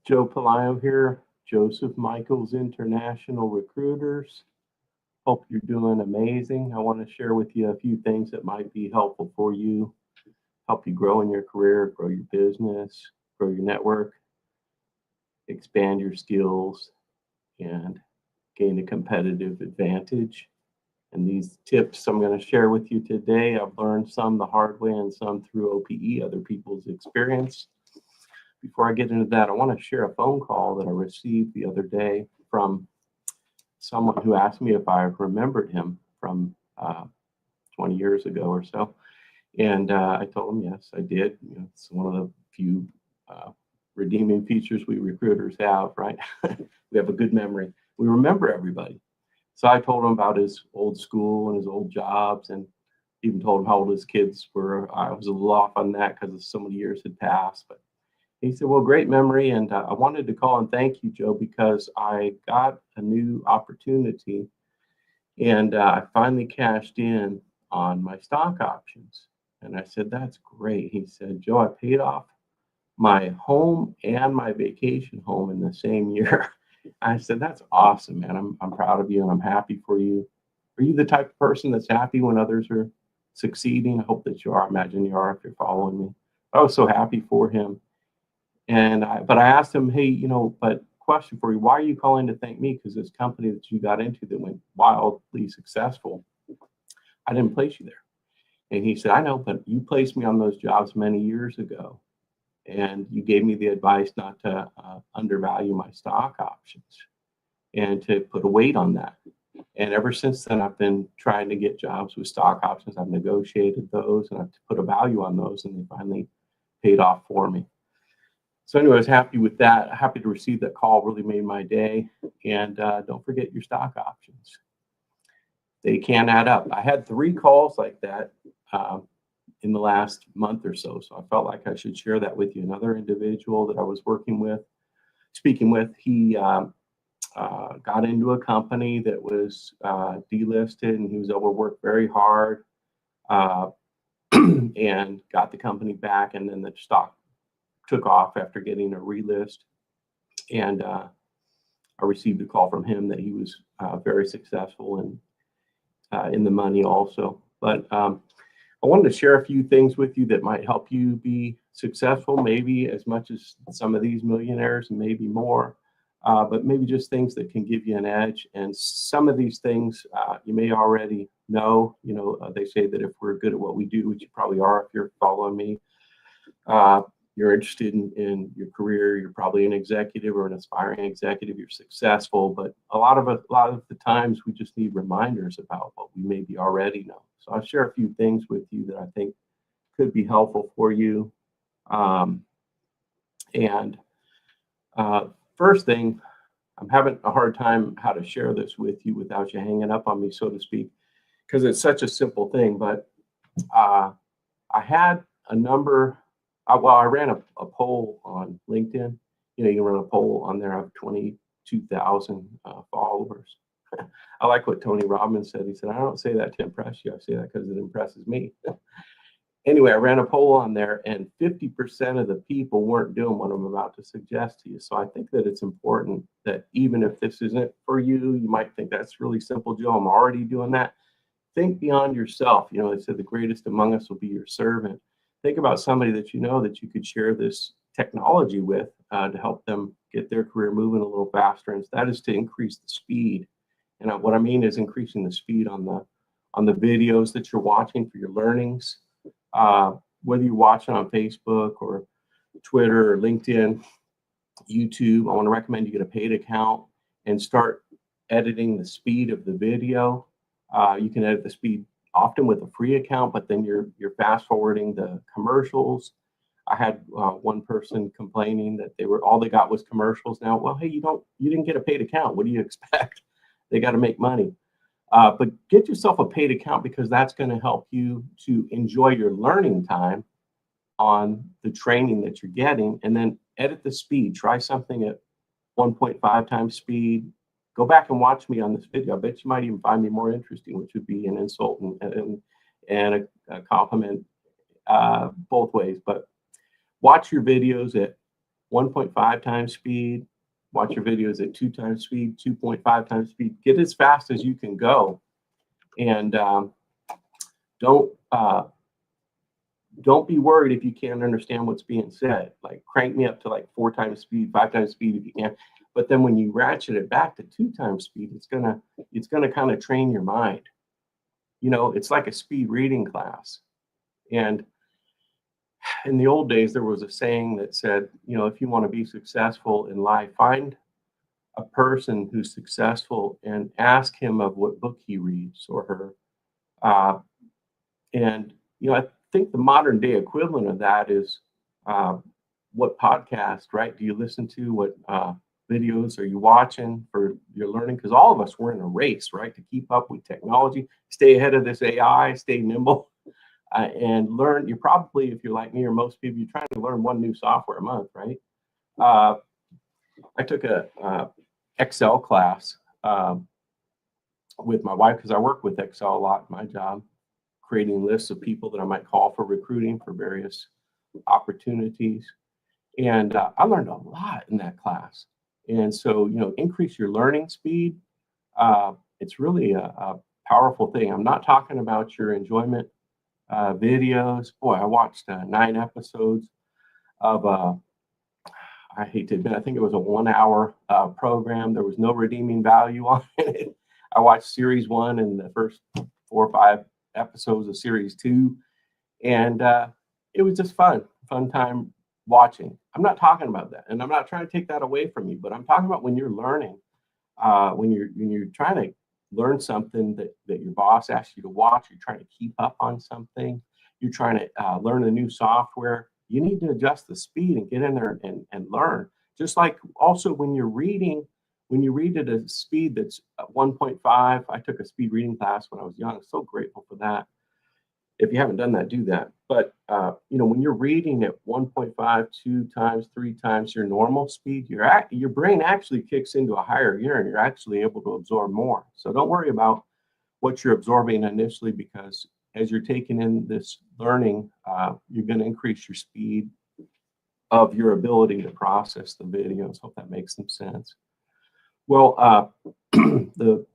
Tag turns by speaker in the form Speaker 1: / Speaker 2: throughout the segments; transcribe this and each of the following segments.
Speaker 1: Joe Palaio here, Joseph Michaels International Recruiters. Hope you're doing amazing. I want to share with you a few things that might be helpful for you, help you grow in your career, grow your business, grow your network, expand your skills, and gain a competitive advantage. And these tips I'm going to share with you today, I've learned some the hard way and some through OPE, other people's experience. Before I get into that, I want to share a phone call that I received the other day from someone who asked me if I remembered him from 20 years ago or so. And I told him, yes, I did. You know, it's one of the few redeeming features we recruiters have, right? We have a good memory. We remember everybody. So I told him about his old school and his old jobs, and even told him how old his kids were. I was a little off on that because so many years had passed, but he said, well, great memory. And I wanted to call and thank you, Joe, because I got a new opportunity and I finally cashed in on my stock options. And I said, that's great. He said, Joe, I paid off my home and my vacation home in the same year. I said, that's awesome, man. I'm proud of you and I'm happy for you. Are you the type of person that's happy when others are succeeding? I hope that you are. I imagine you are if you're following me. I was so happy for him. But I asked him, hey, but question for you, why are you calling to thank me? Because this company that you got into that went wildly successful, I didn't place you there. And he said, I know, but you placed me on those jobs many years ago. And you gave me the advice not to undervalue my stock options and to put a weight on that. And ever since then, I've been trying to get jobs with stock options. I've negotiated those and I've put a value on those, and they finally paid off for me. So anyway, I was happy with that. Happy to receive that call. Really made my day. And don't forget your stock options. They can add up. I had 3 calls like that in the last month or so. So I felt like I should share that with you. Another individual that I was speaking with, he got into a company that was delisted, and he was overworked very hard and got the company back. And then the stock took off after getting a relist, and I received a call from him that he was very successful and in the money also. But I wanted to share a few things with you that might help you be successful, maybe as much as some of these millionaires and maybe more, but maybe just things that can give you an edge. And some of these things you may already know. They say that if we're good at what we do, which you probably are if you're following me, you're interested in your career, you're probably an executive or an aspiring executive, you're successful, but a lot of the times we just need reminders about what we maybe already know. So I'll share a few things with you that I think could be helpful for you. First thing, I'm having a hard time how to share this with you without you hanging up on me, so to speak, because it's such a simple thing, but I had a number. I ran a poll on LinkedIn. You can run a poll on there. I have 22,000 followers. I like what Tony Robbins said. He said, I don't say that to impress you. I say that because it impresses me. Anyway, I ran a poll on there, and 50% of the people weren't doing what I'm about to suggest to you. So I think that it's important that even if this isn't for you, you might think that's really simple, Joe. I'm already doing that. Think beyond yourself. They said the greatest among us will be your servant. Think about somebody that you know that you could share this technology with to help them get their career moving a little faster. And that is to increase the speed. And what I mean is increasing the speed on the videos that you're watching for your learnings, whether you're watching on Facebook or Twitter or LinkedIn, YouTube. I want to recommend you get a paid account and start editing the speed of the video. You can edit the speed often with a free account, but then you're fast forwarding the commercials. I had one person complaining that all they got was commercials now. Well, hey, you didn't get a paid account. What do you expect? They got to make money. But get yourself a paid account, because that's going to help you to enjoy your learning time on the training that you're getting, and then edit the speed. Try something at 1.5 times speed. Go back and watch me on this video. I bet you might even find me more interesting, which would be an insult and a compliment both ways. But watch your videos at 1.5 times speed. Watch your videos at 2 times speed, 2.5 times speed. Get as fast as you can go, and don't don't be worried if you can't understand what's being said. Like crank me up to like 4 times speed, 5 times speed if you can. But then when you ratchet it back to 2 times speed, it's gonna kind of train your mind. You know, it's like a speed reading class. And in the old days, there was a saying that said, you know, if you want to be successful in life, find a person who's successful and ask him of what book he reads or her. Uh, and you know, I think the modern day equivalent of that is uh, what podcast, right? Do you listen to? What videos are you watching for your learning? Because all of us, we're in a race, right, to keep up with technology, stay ahead of this AI, stay nimble, and learn. You're probably, if you're like me or most people, you're trying to learn one new software a month, right? Uh, I took a Excel class with my wife because I work with Excel a lot in my job, creating lists of people that I might call for recruiting for various opportunities. And I learned a lot in that class. And so, you know, increase your learning speed. It's really a powerful thing. I'm not talking about your enjoyment videos. Boy, I watched 9 episodes of I hate to admit, I think it was a 1 hour program. There was no redeeming value on it. I watched series 1 and the first 4 or 5 episodes of series 2, and it was just fun time watching. I'm not talking about that, and I'm not trying to take that away from you, but I'm talking about when you're learning, when you're trying to learn something that your boss asks you to watch, you're trying to keep up on something, you're trying to learn a new software, you need to adjust the speed and get in there and learn. Just like also when you're reading, when you read at a speed that's 1.5, I took a speed reading class when I was young, so grateful for that. If you haven't done that, do that. But you know, when you're reading at 1.5, 2 times, 3 times your normal speed, your brain actually kicks into a higher gear, and you're actually able to absorb more. So don't worry about what you're absorbing initially, because as you're taking in this learning, you're going to increase your speed of your ability to process the videos. Hope that makes some sense. Well, the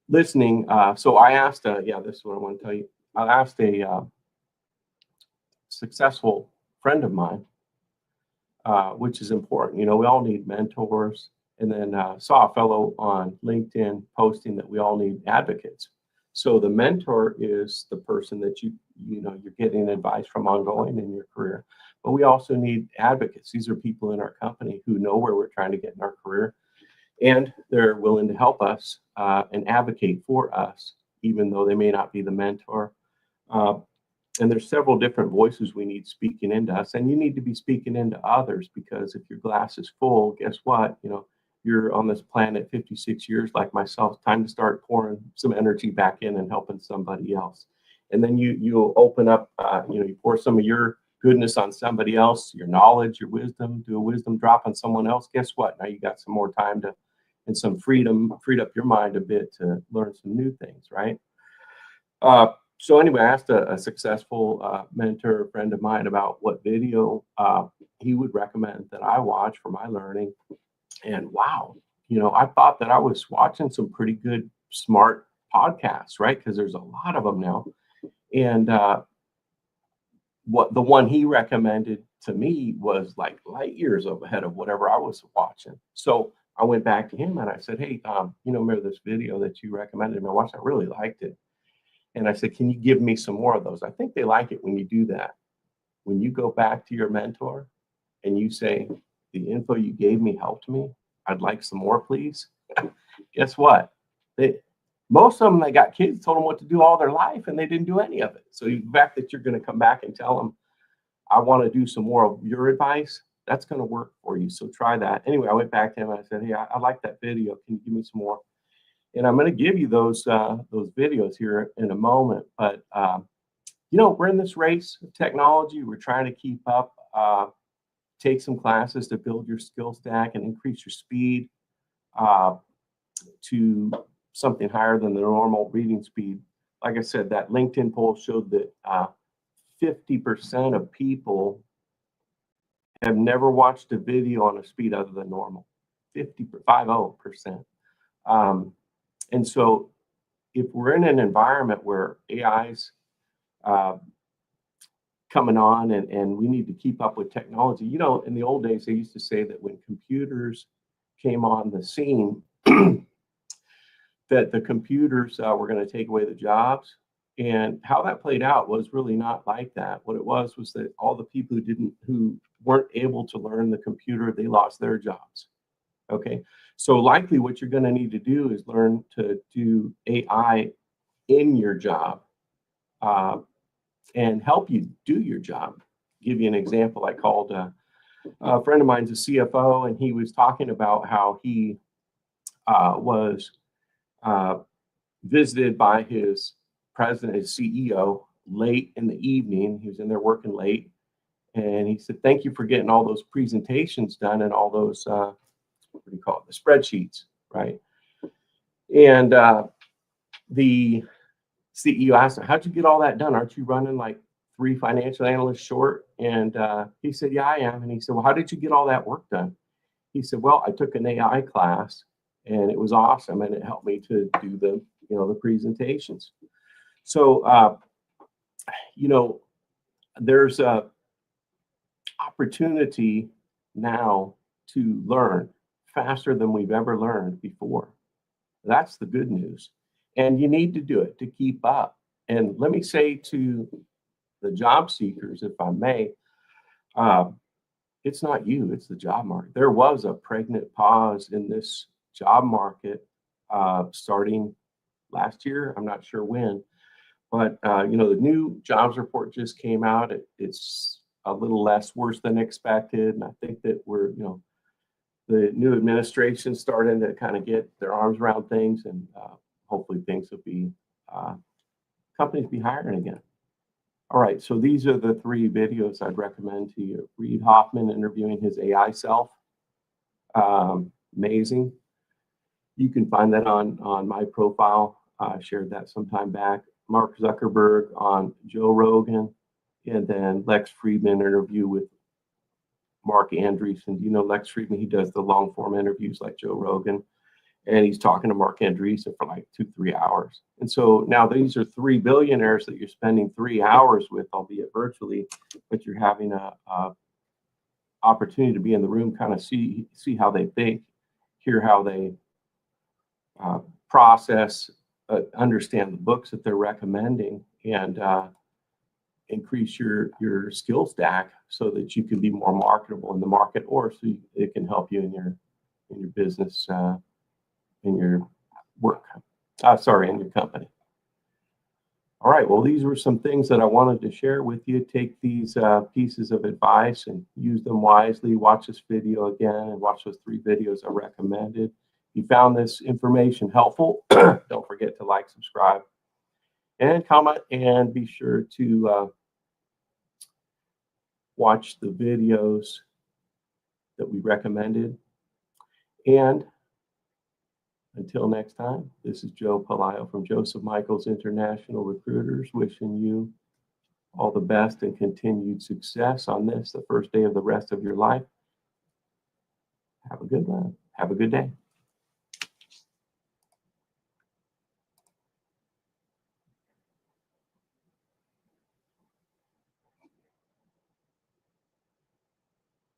Speaker 1: listening. So I asked. Yeah, this is what I want to tell you. I asked a successful friend of mine, which is important. You know, we all need mentors. And then saw a fellow on LinkedIn posting that we all need advocates. So the mentor is the person that you know you're getting advice from ongoing in your career. But we also need advocates. These are people in our company who know where we're trying to get in our career, and they're willing to help us and advocate for us, even though they may not be the mentor. Uh, and there's several different voices we need speaking into us, and you need to be speaking into others, because if your glass is full, guess what? You know, you're on this planet 56 years like myself. Time to start pouring some energy back in and helping somebody else. And then you'll open up, you know, you pour some of your goodness on somebody else, your knowledge, your wisdom, do a wisdom drop on someone else. Guess what? Now you got some more time to, and some freedom, freed up your mind a bit to learn some new things, right? So anyway, I asked a successful mentor friend of mine about what video he would recommend that I watch for my learning. And wow, you know, I thought that I was watching some pretty good, smart podcasts, right? Because there's a lot of them now. And what the one he recommended to me was like light years ahead of whatever I was watching. So I went back to him and I said, hey, you know, remember this video that you recommended me? I watched. I really liked it. And I said, can you give me some more of those? I think they like it when you do that. When you go back to your mentor and you say, the info you gave me helped me, I'd like some more, please. Guess what? Most of them, they got kids, told them what to do all their life, and they didn't do any of it. So the fact that you're going to come back and tell them, I want to do some more of your advice, that's going to work for you. So try that. Anyway, I went back to him and I said, hey, I like that video. Can you give me some more? And I'm going to give you those videos here in a moment. But you know, we're in this race of technology. We're trying to keep up. Take some classes to build your skill stack and increase your speed to something higher than the normal reading speed. Like I said, that LinkedIn poll showed that 50% of people have never watched a video on a speed other than normal, 50%. And so if we're in an environment where AI's uh, coming on and we need to keep up with technology, you know, in the old days, they used to say that when computers came on the scene, that the computers were going to take away the jobs. And how that played out was really not like that. What it was that all the people who weren't able to learn the computer, they lost their jobs. Okay, so likely what you're going to need to do is learn to do AI in your job and help you do your job. Give you an example. I called a friend of mine's a CFO, and he was talking about how he was visited by his president, his CEO, late in the evening. He was in there working late, and he said, "Thank you for getting all those presentations done and all those what do you call it, the spreadsheets, right?" And the CEO asked him, "How'd you get all that done? Aren't you running like 3 financial analysts short?" And he said, "Yeah, I am." And he said, "Well, how did you get all that work done?" He said, "Well, I took an AI class, and it was awesome, and it helped me to do the presentations." So there's a opportunity now to learn faster than we've ever learned before. That's the good news. And you need to do it to keep up. And let me say to the job seekers, if I may, it's not you, it's the job market. There was a pregnant pause in this job market starting last year. I'm not sure when, but the new jobs report just came out. It's a little less worse than expected. And I think that the new administration starting to kind of get their arms around things, and hopefully things will be, companies be hiring again. All right, so these are the 3 videos I'd recommend to you. Reid Hoffman interviewing his AI self. Amazing. You can find that on my profile. I shared that sometime back. Mark Zuckerberg on Joe Rogan, and then Lex Friedman interview with Mark Andreessen. Do you know Lex Friedman? He does the long form interviews like Joe Rogan, and he's talking to Mark Andreessen for like 2-3 hours. And so now these are 3 billionaires that you're spending 3 hours with, albeit virtually, but you're having a opportunity to be in the room, kind of see how they think, hear how they process, understand the books that they're recommending, and increase your skill stack so that you can be more marketable in the market, or so it can help you in your business, in your work. In your company. All right. Well, these were some things that I wanted to share with you. Take these pieces of advice and use them wisely. Watch this video again and watch those 3 videos I recommended. If you found this information helpful, don't forget to like, subscribe, and comment, and be sure to watch the videos that we recommended. And until next time, this is Joe Palaio from Joseph Michaels International Recruiters, wishing you all the best and continued success on this, the first day of the rest of your life. Have a good one. Have a good day.